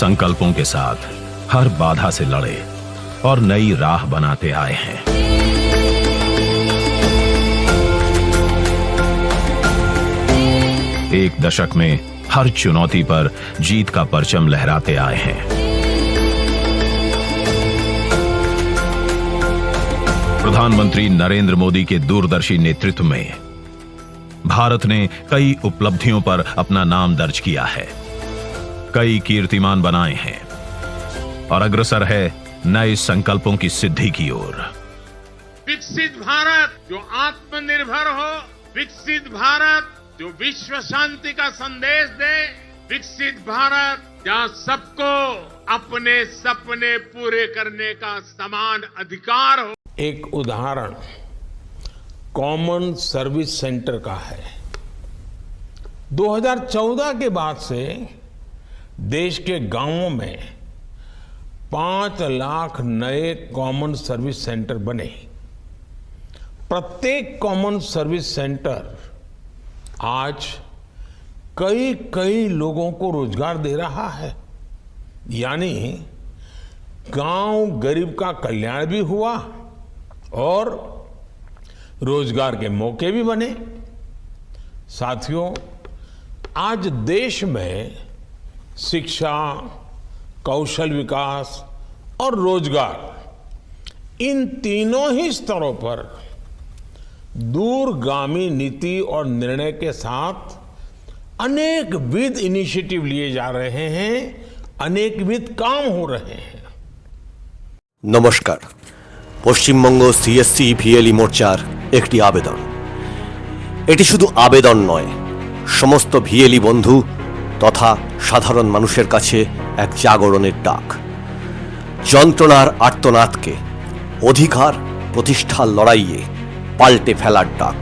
संकल्पों के साथ हर बाधा से लड़े और नई राह बनाते आए हैं। एक दशक में हर चुनौती पर जीत का परचम लहराते आए हैं। प्रधानमंत्री नरेंद्र मोदी के दूरदर्शी नेतृत्व में भारत ने कई उपलब्धियों पर अपना नाम दर्ज किया है, कई कीर्तिमान बनाए हैं और अग्रसर है नए संकल्पों की सिद्धि की ओर। विकसित भारत जो आत्मनिर्भर हो, विकसित भारत जो विश्व शांति का संदेश दे, विकसित भारत जहां सबको अपने सपने पूरे करने का समान अधिकार हो। एक उदाहरण कॉमन सर्विस सेंटर का है। 2014 के बाद से देश के गांवों में 5 लाख नए कॉमन सर्विस सेंटर बने। प्रत्येक कॉमन सर्विस सेंटर आज कई कई लोगों को रोजगार दे रहा है। यानी गांव गरीब का कल्याण भी हुआ और रोजगार के मौके भी बने। साथियों, आज देश में शिक्षा, कौशल विकास और रोजगार, इन तीनों ही स्तरों पर दूरगामी नीति और निर्णय के साथ अनेकविध इनिशिएटिव लिए जा रहे हैं, अनेकविध काम हो रहे हैं। नमस्कार। পশ্চিমবঙ্গ সিএসসি ভিএলই মোর্চার একটি আবেদন। এটি শুধু আবেদন নয়, সমস্ত ভিএলই বন্ধু তথা সাধারণ মানুষের কাছে এক জাগরণের ডাক। যন্ত্রণার আর্তনাদকে অধিকার প্রতিষ্ঠার লড়াইয়ে পাল্টে ফেলার ডাক।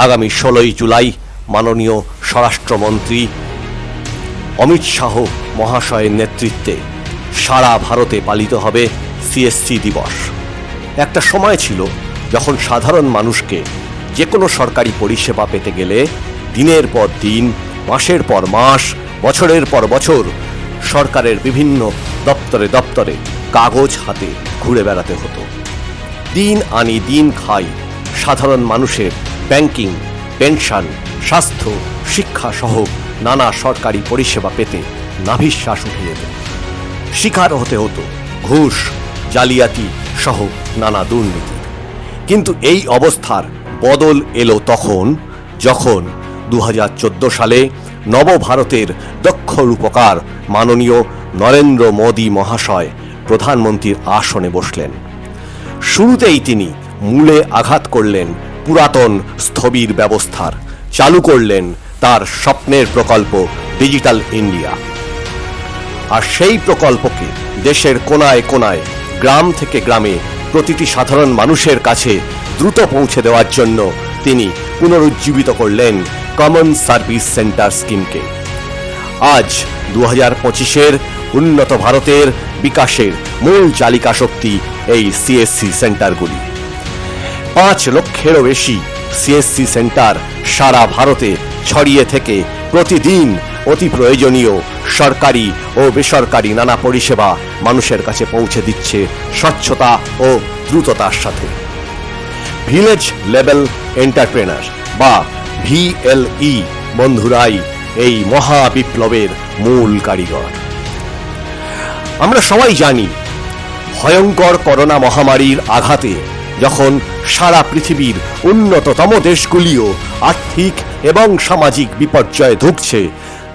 আগামী 16ই জুলাই মাননীয় স্বরাষ্ট্রমন্ত্রী অমিত শাহ মহাশয়ের নেতৃত্বে সারা ভারতে পালিত হবে সিএসসি দিবস। একটা সময় ছিল যখন সাধারণ মানুষকে যে কোনো সরকারি পরিষেবা পেতে গেলে দিনের পর দিন, মাসের পর মাস, বছরের পর বছর সরকারের বিভিন্ন দপ্তরে দপ্তরে কাগজ হাতে ঘুরে বেড়াতে হতো। দিন আনি দিন খাই সাধারণ মানুষের ব্যাংকিং, পেনশন, স্বাস্থ্য, শিক্ষা সহ নানা সরকারি পরিষেবা পেতে নাভিশ্বাস উঠে যেত। শিকার হতে হতো ঘুষ, জালিয়াতি সহ নানা দুর্নীতি। কিন্তু এই অবস্থার বদল এলো তখন যখন 2014 সালে নবভারতের দক্ষ রূপকার মাননীয় নরেন্দ্র মোদী মহাশয় প্রধানমন্ত্রীর আসনে বসলেন। শুরুতেই তিনি মূলে আঘাত করলেন পুরাতন স্থবির ব্যবস্থার, চালু করলেন তার স্বপ্নের প্রকল্প ডিজিটাল ইন্ডিয়া। আর সেই প্রকল্পকে দেশের কোনায় কোনায়, গ্রাম থেকে গ্রামে প্রতিটি সাধারণ মানুষের কাছে দ্রুত পৌঁছে দেওয়ার জন্য তিনি পুনরুজ্জীবিত করলেন কমন সার্ভিস সেন্টার স্কিমকে। আজ 2025-এর উন্নত ভারতের বিকাশের মূল চালিকা শক্তি এই সিএসসি সেন্টারগুলি। 5 লক্ষেরও বেশি সিএসসি সেন্টার সারা ভারতে ছড়িয়ে থেকে প্রতিদিন অতি প্রয়োজনীয় সরকারি ও বেসরকারি নানা পরিষেবা মানুষের কাছে পৌঁছে দিচ্ছে স্বচ্ছতা ও দ্রুততার সাথে। ভিলেজ লেভেল এন্টারপ্রেনার বা ভিএলই বন্ধুরাই এই মহা বিপ্লবের মূল কারিগর। আমরা সবাই জানি, ভয়ঙ্কর করোনা মহামারীর আঘাতে যখন সারা পৃথিবীর উন্নততম দেশগুলিও আর্থিক এবং সামাজিক বিপর্যয়ে ধুঁকছে,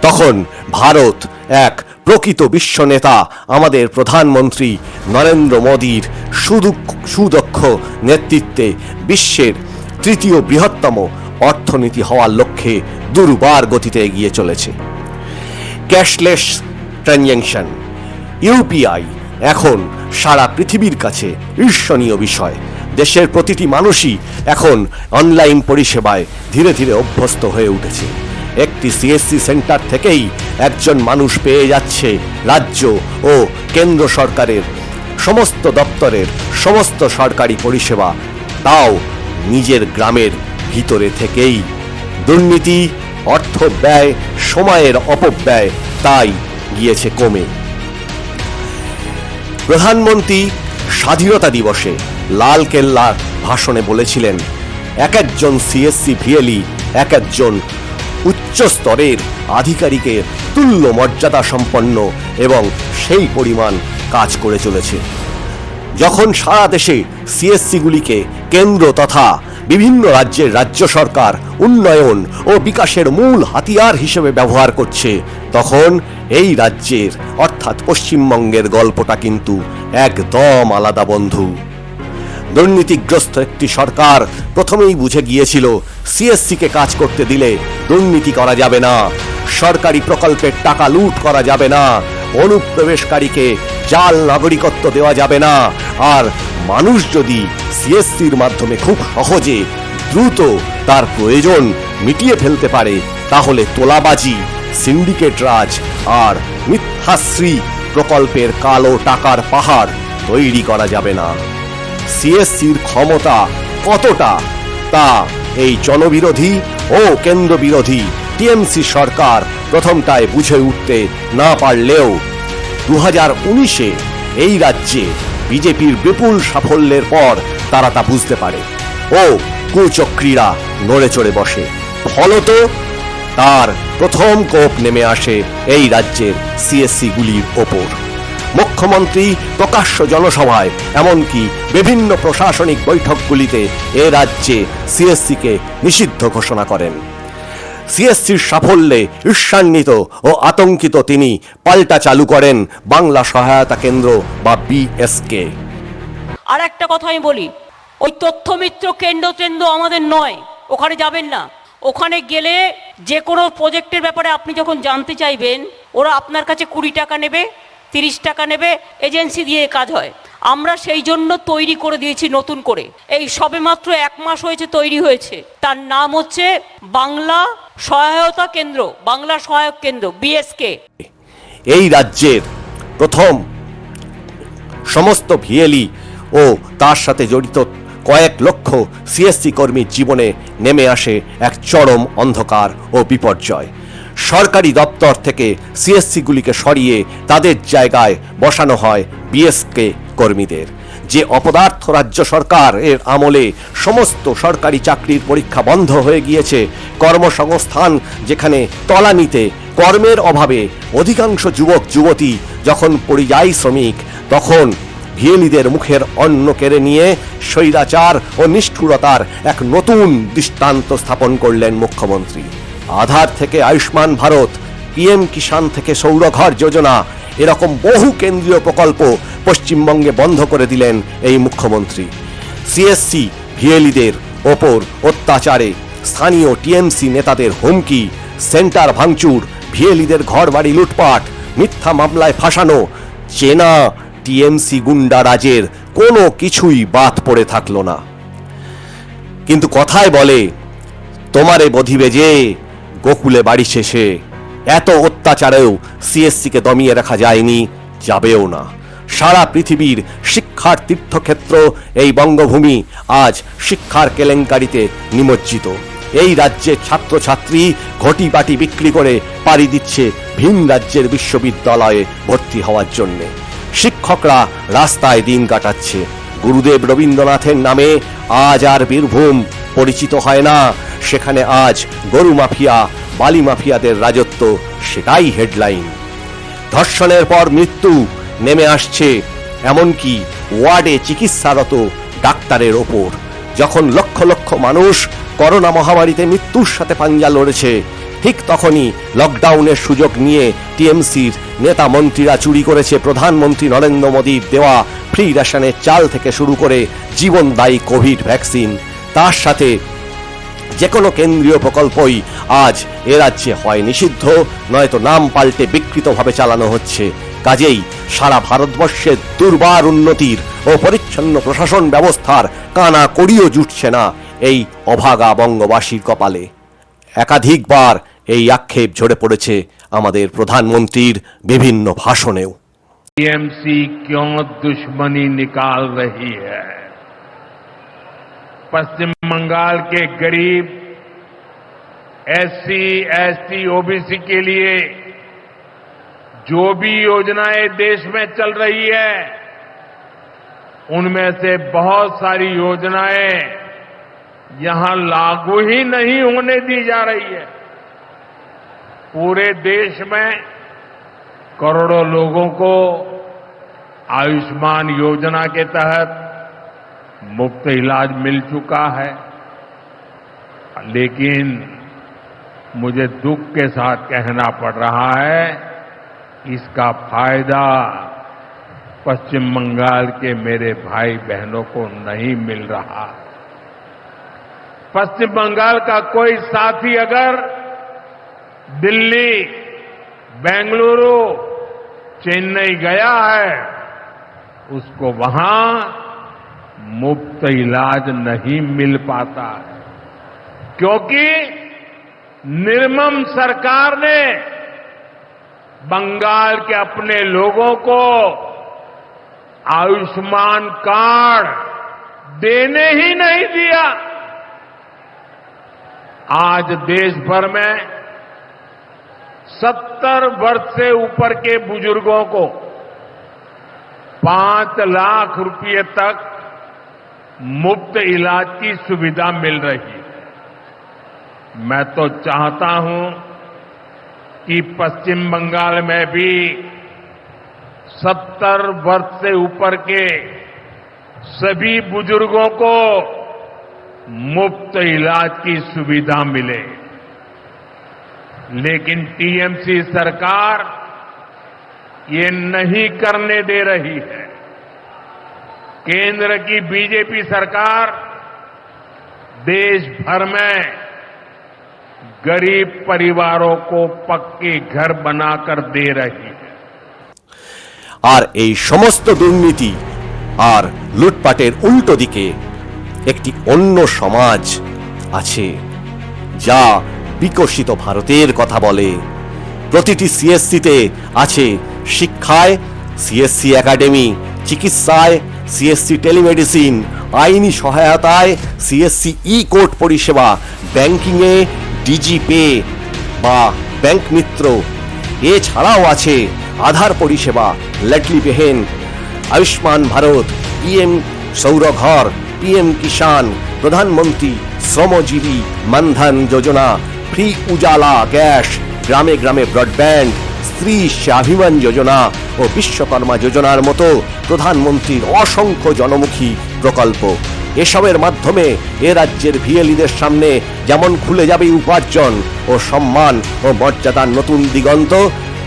তখন ভারত এক প্রকৃত বিশ্বনেতা আমাদের প্রধানমন্ত্রী নরেন্দ্র মোদীর সুদক্ষ নেতৃত্বে বিশ্বের 3য় বৃহত্তম অর্থনীতি হওয়ার লক্ষ্যে দুর্বার গতিতে এগিয়ে চলেছে। ক্যাশলেস ট্রানজ্যাকশন ইউপিআই এখন সারা পৃথিবীর কাছে ঈর্ষণীয় বিষয়। দেশের প্রতিটি মানুষই এখন অনলাইন পরিষেবায় ধীরে ধীরে অভ্যস্ত হয়ে উঠেছে। একটি সিএসসি সেন্টার থেকেই একজন মানুষ পেয়ে যাচ্ছে রাজ্য ও কেন্দ্র সরকারের সমস্ত দপ্তরের সমস্ত সরকারি পরিষেবা, তাও নিজের গ্রামের ভিতরে থেকেই। দুর্নীতি, অর্থ ব্যয়, সময়ের অপব্যয় তাই গিয়েছে কমে। প্রধানমন্ত্রী স্বাধীনতা দিবসে লাল কেল্লার ভাষণে বলেছিলেন, এক একজন সিএসসি ভিএলই এক একজন উচ্চ স্তরের আধিকারিকের তুল্য মর্যাদা সম্পন্ন এবং সেই পরিমাণ কাজ করে চলেছে। যখন সারা দেশে সিএসসিগুলিকে কেন্দ্র তথা বিভিন্ন রাজ্যের রাজ্য সরকার উন্নয়ন ও বিকাশের মূল হাতিয়ার হিসেবে ব্যবহার করছে, তখন এই রাজ্যের অর্থাৎ পশ্চিমবঙ্গের গল্পটা কিন্তু একদম আলাদা বন্ধু। দুর্নীতিগ্রস্ত একটি সরকার প্রথমেই বুঝে গিয়েছিল সিএসসিকে কাজ করতে দিলে দুর্নীতি করা যাবে না, সরকারি প্রকল্পের টাকা লুট করা যাবে না, অনুপ্রবেশকারীকে জাল নাগরিকত্ব দেওয়া যাবে না, আর মানুষ যদি সিএসসির মাধ্যমে খুব সহজে দ্রুত তার প্রয়োজন মিটিয়ে ফেলতে পারে, তাহলে তোলাবাজি, সিন্ডিকেট রাজ আর মিথ্যাশ্রী প্রকল্পের কালো টাকার পাহাড় তৈরি করা যাবে না। সিএসসির ক্ষমতা কতটা তা এই জনবিরোধী ও কেন্দ্র বিরোধী টিএমসি সরকার প্রথমটায় বুঝে উঠতে না পারলেও 2019-এ এই রাজ্যে বিজেপির বিপুল সাফল্যের পর তারা তা বুঝতে পারে ও কুচক্রীরা নড়ে চড়ে বসে। ফলত তার প্রথম কোপ নেমে আসে এই রাজ্যের সিএসসি গুলির ওপর। মুখ্যমন্ত্রী প্রকাশ্য জনসভায় এমনকি বিভিন্ন প্রশাসনিক বৈঠকগুলিতে এ রাজ্যে সিএসসিকে নিষিদ্ধ ঘোষণা করেন। সিএসসির সাফল্যে ঈর্ষান্বিত ও আতঙ্কিত তিনি পাল্টা চালু করেন বাংলা সহায়তা কেন্দ্র বা বিএসকে। আর একটা কথা আমি বলি, ওই তথ্যমিত্র কেন্দ্র আমাদের নয়, ওখানে যাবেন না। ওখানে গেলে যে কোনো প্রজেক্টের ব্যাপারে আপনি যখন জানতে চাইবেন, ওরা আপনার কাছে 20 টাকা নেবে, 30 টাকা নেবে, এজেন্সি দিয়ে কাজ হয়। আমরা সেই জন্য তৈরি করে দিয়েছি নতুন করে, এই সবেমাত্র 1 মাস হয়েছে তৈরি হয়েছে। তার নাম হচ্ছে বাংলা সহায়তা কেন্দ্র, বাংলা সহায়ক কেন্দ্র বিএসকে। এই রাজ্যের প্রথম সমস্ত ভিএলই ও তার সাথে জড়িত কয়েক লক্ষ সিএসসি কর্মীর জীবনে নেমে আসে এক চরম অন্ধকার ও বিপর্যয়। সরকারি দপ্তর থেকে সিএসসিগুলিকে সরিয়ে তাদের জায়গায় বসানো হয় বিএসকে কর্মীদের। যে অপদার্থ রাজ্য সরকার এর আমলে সমস্ত সরকারি চাকরির পরীক্ষা বন্ধ হয়ে গিয়েছে, কর্মসংস্থান যেখানে তলানিতে, কর্মের অভাবে অধিকাংশ যুবক যুবতী যখন পরিযায়ী শ্রমিক, তখন ভিএলিদের মুখের অন্ন কেড়ে নিয়ে স্বৈরাচার ও নিষ্ঠুরতার এক নতুন দৃষ্টান্ত স্থাপন করলেন মুখ্যমন্ত্রী। আধার থেকে আয়ুষ্মান ভারত, পিএম কিষাণ থেকে সৌরঘর যোজনা, এরকম বহু কেন্দ্রীয় প্রকল্প পশ্চিমবঙ্গে বন্ধ করে দিলেন এই মুখ্যমন্ত্রী। সিএসসি ভিএলিদের ওপর অত্যাচারে স্থানীয় টিএমসি নেতাদের হুমকি, সেন্টার ভাঙচুর, ভিএলিদের ঘর বাড়ি লুটপাট, মিথ্যা মামলায় ফাঁসানো, চেনা টিএমসি গুন্ডা রাজের কোনো কিছুই বাদ পড়ে থাকলো না। কিন্তু কথায় বলে, তোমারে বধিবে যে গোকুলে বাড়ি শেষে। এত অত্যাচারেও সিএসসিকে দমিয়ে রাখা যায়নি, যাবেও না। সারা পৃথিবীর শিক্ষার তীর্থক্ষেত্র এই বঙ্গভূমি আজ শিক্ষার কেলেঙ্কারিতে নিমজ্জিত। এই রাজ্যের ছাত্রছাত্রী ঘটি বাটি বিক্রি করে পাড়ি দিচ্ছে ভিন রাজ্যের বিশ্ববিদ্যালয়ে ভর্তি হওয়ার জন্যে। শিক্ষকরা রাস্তায় দিন কাটাচ্ছে। গুরুদেব রবীন্দ্রনাথের নামে আজ আর বীরভূম পরিচিত হয় না, সেখানে আজ গরু মাফিয়া, বালি মাফিয়াদের রাজত্ব, সেটাই হেডলাইন। ধর্ষণের পর মৃত্যু নেমে আসছে এমনকি ওয়ার্ডে চিকিৎসারত ডাক্তারের ওপর। যখন লক্ষ লক্ষ মানুষ করোনা মহামারীতে মৃত্যুর সাথে পাঞ্জা লড়েছে, ঠিক তখনই লকডাউনের সুযোগ নিয়ে টিএমসির নেতা মন্ত্রীরা চুরি করেছে প্রধানমন্ত্রী নরেন্দ্র মোদীর দেওয়া ফ্রি রেশনের চাল থেকে শুরু করে জীবনদায়ী কোভিড ভ্যাকসিন। তার সাথে যে কোনো কেন্দ্রীয় প্রকল্পই আজ এ রাজ্যে হয় নিষিদ্ধ, নয়তো নাম পাল্টে বিকৃতভাবে চালানো হচ্ছে। কাজেই সারা ভারতবর্ষের দুর্বার উন্নতির ও পরিচ্ছন্ন প্রশাসন ব্যবস্থার কানা কড়িও জুটছে না এই অভাগা বঙ্গবাসীর কপালে। একাধিকবার এই আক্ষেপ ঝরে পড়েছে আমাদের প্রধানমন্ত্রীর বিভিন্ন ভাষণেও। टीएमसी क्यों दुश्मनी निकाल रही है? पश्चिम बंगाल के गरीब एससी, एसटी, ओबीसी के लिए जो भी योजनाएं देश में चल रही है, उनमें से बहुत सारी योजनाएं यहां लागू ही नहीं होने दी जा रही है। पूरे देश में करोड़ों लोगों को आयुष्मान योजना के तहत मुफ्त इलाज मिल चुका है, लेकिन मुझे दुख के साथ कहना पड़ रहा है इसका फायदा पश्चिम बंगाल के मेरे भाई बहनों को नहीं मिल रहा। पश्चिम बंगाल का कोई साथी अगर दिल्ली, बेंगलुरु, चेन्नई गया है, उसको वहां मुफ्त इलाज नहीं मिल पाता है, क्योंकि निर्मम सरकार ने बंगाल के अपने लोगों को आयुष्मान कार्ड देने ही नहीं दिया। आज देश भर में 70 वर्ष से ऊपर के बुजुर्गों को 5 लाख रुपए तक मुफ्त इलाज की सुविधा मिल रही है। मैं तो चाहता हूं कि पश्चिम बंगाल में भी 70 वर्ष से ऊपर के सभी बुजुर्गों को मुफ्त इलाज की सुविधा मिले, लेकिन टीएमसी सरकार ये नहीं करने दे रही है। केंद्र की बीजेपी सरकार देश भर में गरीब परिवारों को पक्के घर बनाकर दे रही है। আর এই সমস্ত দুর্নীতি আর লুটপাটের উল্টো দিকে একটি অন্য সমাজ আছে যা বিকশিত ভারতের কথা বলে। প্রতিটি সিএসসিতে আছে শিক্ষায় সিএসসি একাডেমি, চিকিৎসায় সিএসসি টেলিমেডিসিন, আইনি সহায়তায় সিএসসি ই কোর্ট পরিষেবা, ব্যাংকিংয়ে ডিজি পে বা ব্যাংক মিত্র, এছাড়াও আছে আধার পরিষেবা, লাডলি বেহেন, আয়ুষ্মান ভারত, পিএম সৌরঘর, পিএম কিষাণ, প্রধানমন্ত্রী শ্রমজীবী মানধন যোজনা, ফ্রি উজালা গ্যাস, গ্রামে গ্রামে ব্রডব্যান্ড, স্ত্রী স্বাভিমান যোজনা ও বিশ্বকর্মা যোজনার মতো প্রধানমন্ত্রীর অসংখ্য জনমুখী প্রকল্প। এসবের মাধ্যমে এ রাজ্যের ভিএলিদের সামনে যেমন খুলে যাবে উপার্জন ও সম্মান ও মর্যাদার নতুন দিগন্ত,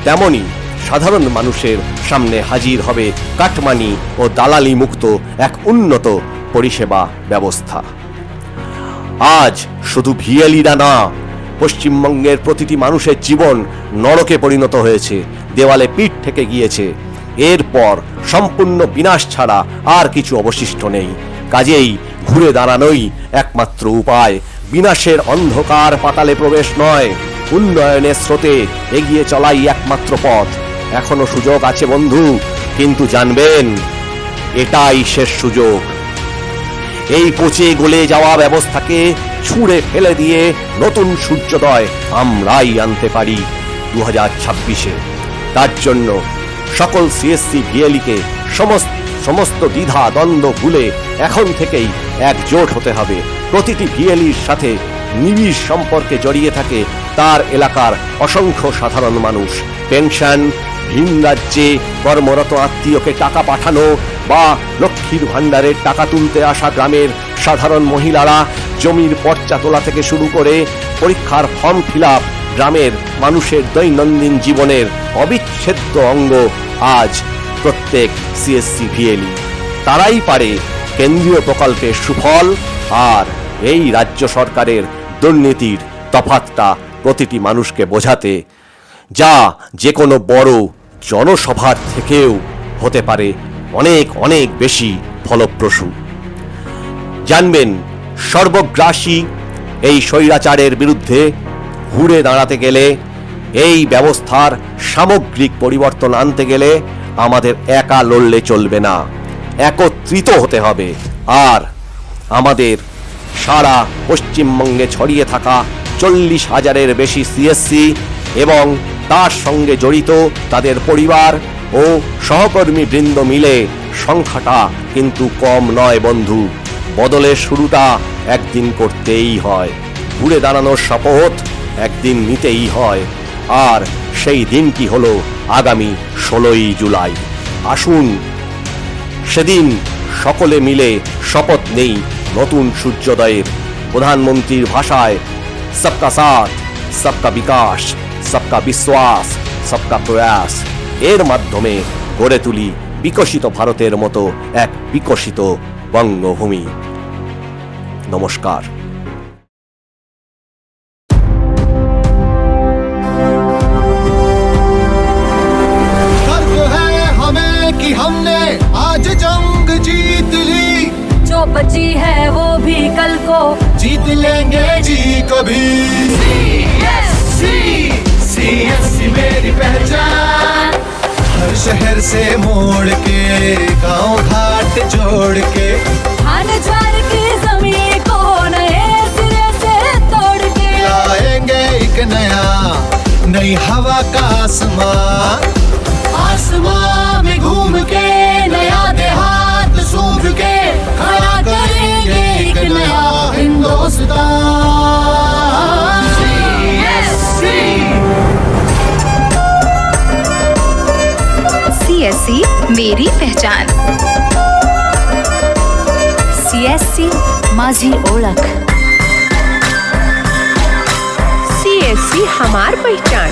তেমনি সাধারণ মানুষের সামনে হাজির হবে কাটমানি ও দালালি মুক্ত এক উন্নত পরিষেবা ব্যবস্থা। আজ শুধু ভিএলিরা না, পশ্চিমবঙ্গের প্রতিটি মানুষের জীবন নরকে পরিণত হয়েছে, দেওয়ালে পিঠ থেকে গিয়েছে। এরপর সম্পূর্ণ বিনাশ ছাড়া আর কিছু অবশিষ্ট নেই। কাজেই ঘুরে দাঁড়ানোই একমাত্র উপায়। বিনাশের অন্ধকার পাতালে প্রবেশ নয়, উন্নয়নের স্রোতে এগিয়ে চলাই একমাত্র পথ। এখনো সুযোগ আছে বন্ধু, কিন্তু জানবেন এটাই শেষ সুযোগ। এই পচে গলে যাওয়া ব্যবস্থাকে ছুঁড়ে ফেলে দিয়ে নতুন সূর্যোদয় আমরাই আনতে পারি 2026-এ। তার জন্য সকল সিএসসি ভিএলিকে সমস্ত দ্বিধা দ্বন্দ্ব ভুলে এখন থেকেই একজোট হতে হবে। প্রতিটি ভিএলির সাথে নিবিড় সম্পর্কে জড়িয়ে থাকে তার এলাকার অসংখ্য সাধারণ মানুষ। পেনশন, ভিন রাজ্যে কর্মরত আত্মীয়কে টাকা পাঠানো বা লক্ষ্মীর ভাণ্ডারের টাকা তুলতে আসা গ্রামের সাধারণ মহিলারা, জমির পর্চা তোলা থেকে শুরু করে পরীক্ষার ফর্ম ফিল আপ, গ্রামের মানুষের দৈনন্দিন জীবনের অবিচ্ছেদ্য অঙ্গ আজ প্রত্যেক সিএসসি ভিএলি। তারাই পারে কেন্দ্রীয় প্রকল্পের সুফল আর এই রাজ্য সরকারের দুর্নীতির তফাৎটা প্রতিটি মানুষকে বোঝাতে, যা যে কোনো বড় জনসভার থেকেও হতে পারে অনেক অনেক বেশি ফলপ্রসূ। জানবেন, সর্বগ্রাসী এই স্বৈরাচারের বিরুদ্ধে ঘুরে দাঁড়াতে গেলে, এই ব্যবস্থার সামগ্রিক পরিবর্তন আনতে গেলে আমাদের একা লড়লে চলবে না, একত্রিত হতে হবে। আর আমাদের সারা পশ্চিমবঙ্গে ছড়িয়ে থাকা 40,000-এর বেশি সিএসসি এবং তার সঙ্গে জড়িত তাদের পরিবার ও সহকর্মী বৃন্দ মিলে সংখ্যাটা কিন্তু কম নয় বন্ধু। বদলের শুরুটা একদিন করতেই হয়, ঘুরে দাঁড়ানোর শপথ একদিন নিতেই হয়। আর সেই দিনটি হলো আগামী 16ই জুলাই। আসুন সেদিন সকলে মিলে শপথ নেই নতুন সূর্যোদয়ের। প্রধানমন্ত্রীর ভাষায় সবকা সাথ, সবকা বিকাশ, সবকা বিশ্বাস, সবকা প্রয়াস এর মাধ্যমে গড়ে তুলি বিকশিত ভারতের মতো এক বিকশিত বঙ্গভূমি। নমস্কার। गर्व है हमें कि हमने आज जंग जीत ली, जो बची है वो भी कल को जीत लेंगे जी कभी। CSC मेरी पहचान, हर शहर से मोड़ के गांव घाट जोड़ के धान ज्वार की जमीन को नए सिरे से तोड़ के लाएंगे एक नया नई हवा का आसमां, आसमां में घूम के नया देहात सूंघ के खड़ा करेंगे एक नया हिंदुस्तान। CSC मेरी पहचान। CSC माझी ओळख। CSC हमार पहचान।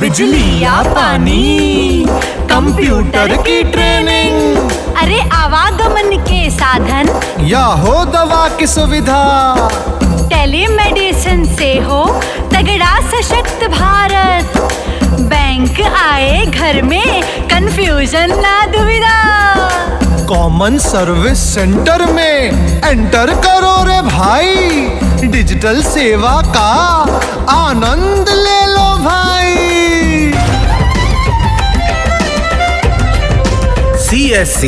बिजली या पानी, कंप्यूटर की ट्रेनिंग, अरे आवागमन के साधन, या हो दवा की सुविधा, टेलीमेडिसिन से हो तगड़ा सशक्त भारत, बैंक आए घर में कंफ्यूजन ना दुविधा, कॉमन सर्विस सेंटर में एंटर करो रे भाई, डिजिटल सेवा का आनंद ले लो भाई। CSC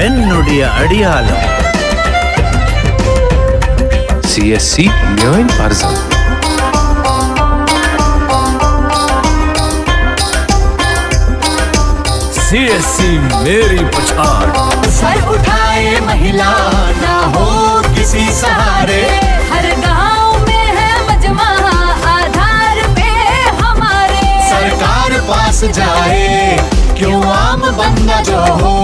എന്നുടിയ അടിയാളം। CSC न्यून परजन। CSC मेरी पछाड़। सर उठाए महिला ना हो किसी सहारे, हर गांव में है मजमा आधार पे हमारे, सरकार पास जाए क्यों आम बंदा जो हो,